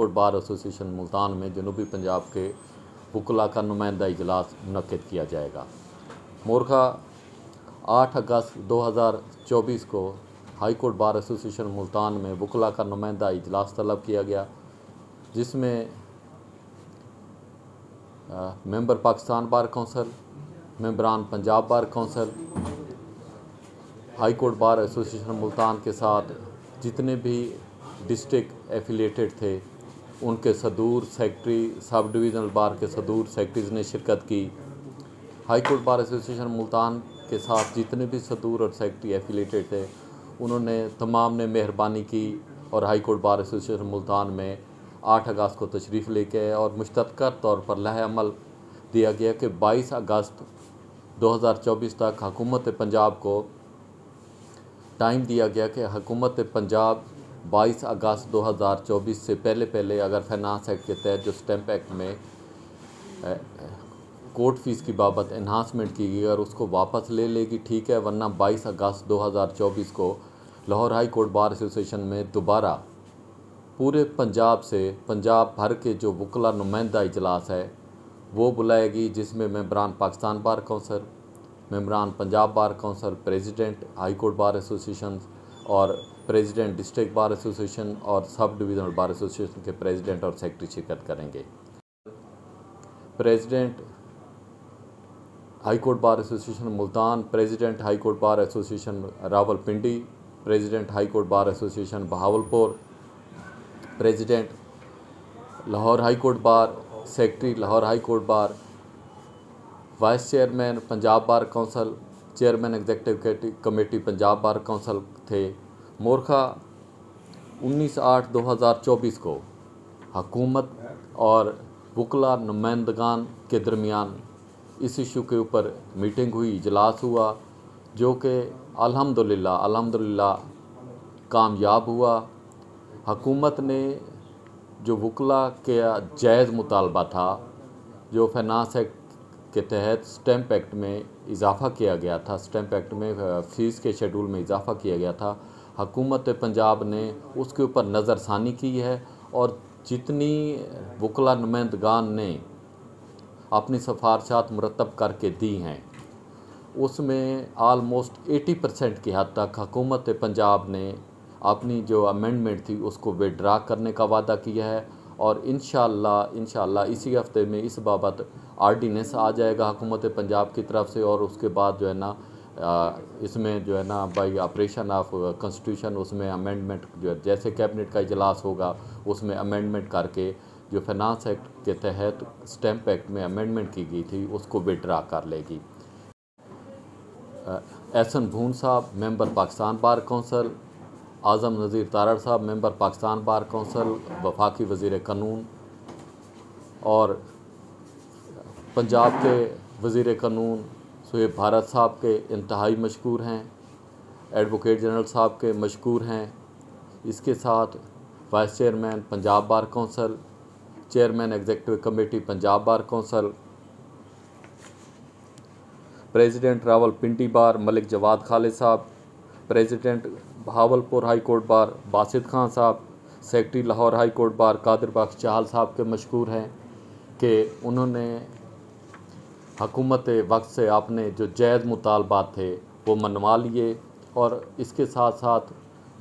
Court bar association Multan में जनूबी पंजाब के वकला का नुमाइंदा इजलास मुनक्किद किया जाएगा। मोरखा 8 अगस्त 2024 को high court bar association Multan में वकला का नुमाइंदा इजलास तलब किया गया, जिसमें मेंबर पाकिस्तान बार कौंसल, मेंबरान Punjab bar council, high court bar association Multan के साथ जितने भी डिस्ट्रिक्ट एफिलिएटेड थे उनके सदूर, सेक्रेटरी, सब डिवीज़नल बार के सदूर सेक्रेटरीज़ ने शिरकत की। High court bar association Multan के साथ जितने भी सदूर और सेक्रेटरी एफिलिएटेड थे उन्होंने तमाम ने मेहरबानी की और high court bar association Multan में 8 अगस्त को तशरीफ़ लेके आए और मुश्तरका तौर पर लह अमल दिया गया कि 22 अगस्त 2024 तक हुकूमत पंजाब को टाइम दिया गया कि हुकूमत पंजाब 22 अगस्त 2024 से पहले अगर फाइनेंस एक्ट के तहत जो स्टैम्प एक्ट में कोर्ट फ़ीस की बाबत एनहांसमेंट की गई और उसको वापस ले लेगी, ठीक है, वरना 22 अगस्त 2024 को Lahore high court bar association में दोबारा पूरे पंजाब से पंजाब भर के जो वकला नुमाइंदा इजलास है वो बुलाएगी, जिसमें मेंबरान पाकिस्तान बार कौंसल, मेंबरान Punjab bar council, president high court bar association और प्रेसिडेंट डिस्ट्रिक्ट बार एसोसिएशन और सब डिवीज़नल बार एसोसिएशन के प्रेसिडेंट और सेक्रेटरी शिरकत करेंगे। President high court bar association Multan, president high court bar association Rawalpindi, president high court bar association Bahawalpur, president Lahore high court bar, secretary Lahore high court bar, vice chairman Punjab bar council, chairman executive committee Punjab bar council थे। मोरखा 19/8/2024 को हुकूमत और वकला नुमाइंदगान के दरमियान इस issue के ऊपर मीटिंग हुई, इजलास हुआ, जो कि अल्हम्दुलिल्लाह कामयाब हुआ। हुकूमत ने जो वकला के जायज़ मुतालबा था, जो फाइनेंस एक्ट के तहत स्टैम्प एक्ट में इजाफ़ा किया गया था, स्टैम्प एक्ट में फ़ीस के शेड्यूल में इजाफ़ा किया गया था, हुकूमत पंजाब ने उसके ऊपर नज़रसानी की है और जितनी वकला नुमाइंदगान ने अपनी सिफारशात मुरतब करके दी हैं उसमें आलमोस्ट 80% की हद तक हुकूमत पंजाब ने अपनी जो अमेंडमेंट थी उसको विड्रा करने का वादा किया है और इंशाअल्लाह इसी हफ्ते में इस बाबत आर्डीनेंस आ जाएगा हुकूमत पंजाब की तरफ से और उसके बाद जो है ना इसमें जो है ना बाई ऑपरेशन ऑफ कॉन्स्टिट्यूशन उसमें अमेंडमेंट जो है, जैसे कैबिनेट का इजलास होगा उसमें अमेंडमेंट करके जो फाइनेंस एक्ट के तहत स्टैम्प एक्ट में अमेंडमेंट की गई थी उसको विड्रा कर लेगी। एहसन भून साहब मेंबर पाकिस्तान बार कौंसल, आज़म नज़ीर तारड़ साहब मेंबर पाकिस्तान बार कौंसल, वफाकी वज़ीर कानून और पंजाब के वज़ीर कानून सुहेब भारत साहब के इंतहाई मशकूर हैं, एडवोकेट जनरल साहब के मशकूर हैं। इसके साथ vice chairman Punjab bar council, chairman executive committee Punjab bar council, president Rawalpindi bar Malik Jawad Khalid sahab, president Bahawalpur high court bar Basit Khan sahab, secretary Lahore high court bar Qadir Bakhsh Chahal sahab के मशकूर हैं कि उन्होंने हुकूमत वक्त से अपने जो जायज़ मुतालबात थे वो मनवा लिए और इसके साथ साथ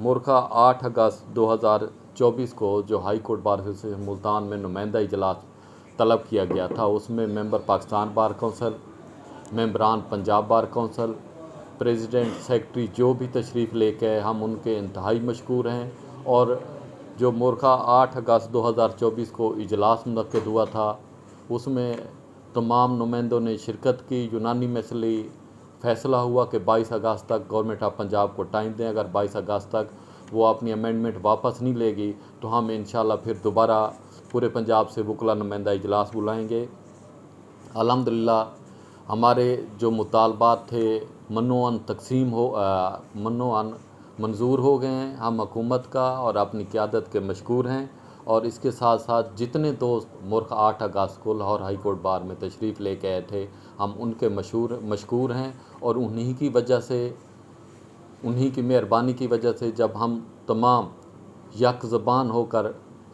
मोरखा 8 अगस्त 2024 को जो high court bar association Multan में नुमाइंदा इजलास तलब किया गया था उसमें मेंबर पाकिस्तान बार कौंसल, मेंबरान Punjab bar council, president, secretary जो भी तशरीफ़ लेके आए हम उनके इंतहाई मशकूर हैं और जो मोरखा 8 अगस्त 2024 को इजलास मुनक्किद हुआ था उसमें तमाम नुमाइंदों ने शिरकत की। यूनानी मसली फ़ैसला हुआ कि 22 अगस्त तक गवर्नमेंट ऑफ पंजाब को टाइम दें, अगर 22 अगस्त तक वो अपनी अमेंडमेंट वापस नहीं लेगी तो हम इंशाल्लाह फिर दोबारा पूरे पंजाब से वकला नुमाइंदा इजलास बुलाएंगे। अल्हम्दुलिल्लाह हमारे जो मुतालबात थे मनोअन मंजूर हो गए हैं। हम हुकूमत का और अपनी क़यादत के मशकूर हैं और इसके साथ साथ जितने दोस्त मोरखा 8 अगस्त को लाहौर हाई कोर्ट बार में तशरीफ़ लेके आए थे हम उनके मशकूर हैं और उन्हीं की वजह से, उन्हीं की मेहरबानी की वजह से जब हम तमाम यक ज़बान होकर